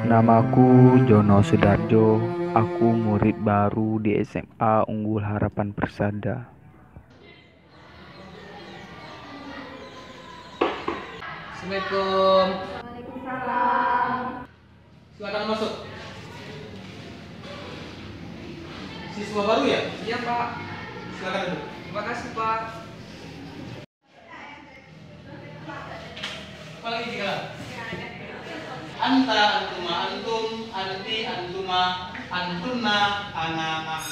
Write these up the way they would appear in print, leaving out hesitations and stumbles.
Namaku Jono Sudarjo. Aku murid baru di SMA Unggul Harapan Persada. Assalamualaikum. Waalaikumsalam. Silakan masuk. Siswa baru ya? Iya Pak. Silakan duduk. Terima kasih Pak. Apa lagi sekarang? Anta, antuma, antum, anti, antuma, antunna, ana.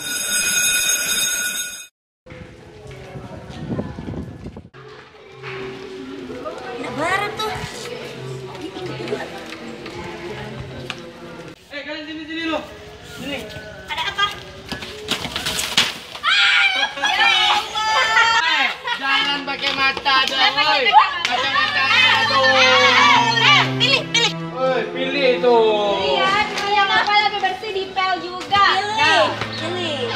Baru tuh. Kalian sini loh. Sini. Ada apa? Jangan pakai mata dong, woi. Mata-mata aduh. Pilih. Woi, pilih itu. Iya, cuma yang apa lebih bersih dipel juga. Pilih.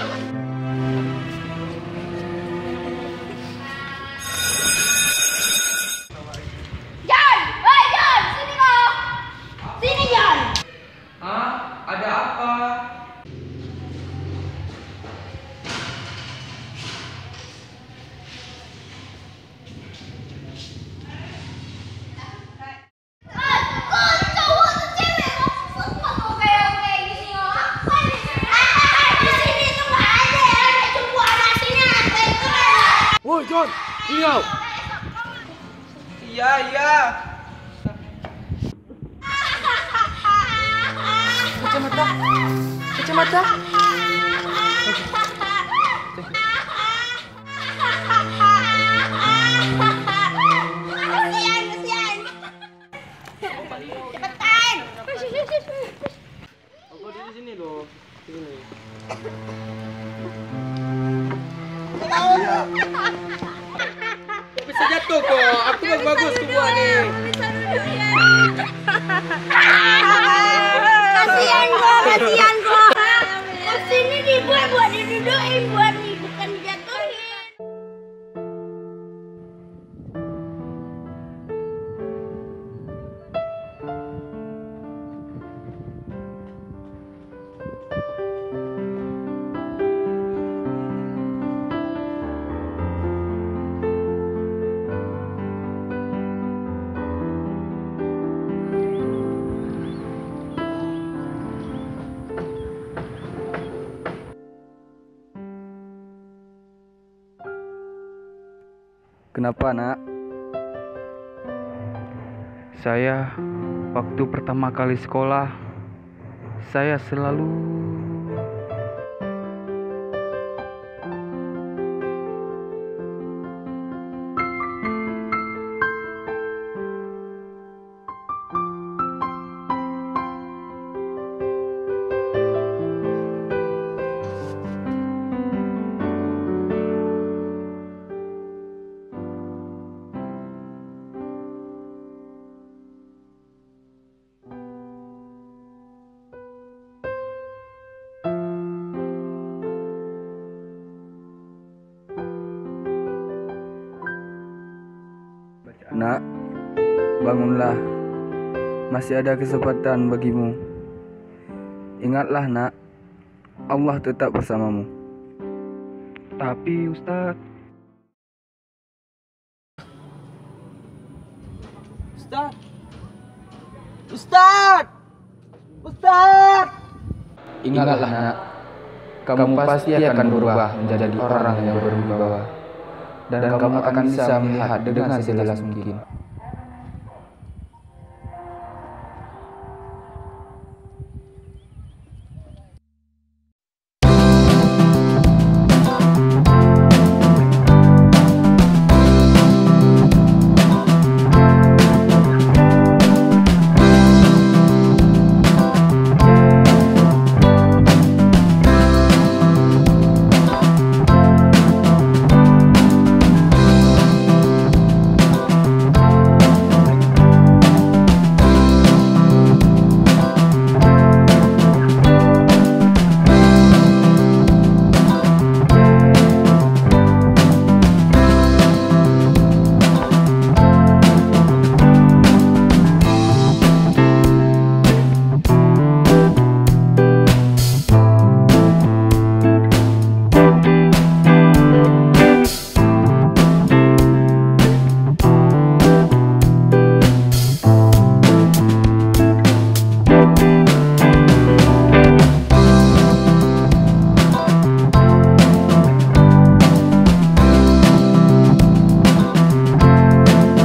Jon, woi Jon, sini kau. Sini Jon. Hah? Ada apa? Woi, John, sini kau. Iya. Kacamata. Kasihan. Cepetan. Aku di sini loh. Sini. Bisa jatuh kok. Aku bagus semua nih. Kasihan gua. Kursi ini dibuat buat didudukin, bukan dijatuhin. Kenapa, Nak? Saya waktu pertama kali sekolah, saya selalu Nak, bangunlah. Masih ada kesempatan bagimu. Ingatlah, Nak, Allah tetap bersamamu. Tapi, Ustadz, Ustaz. ingatlah, Nak, kamu pasti akan berubah menjadi orang yang berwibawa. Dan kamu akan bisa melihat dengan sejelas mungkin.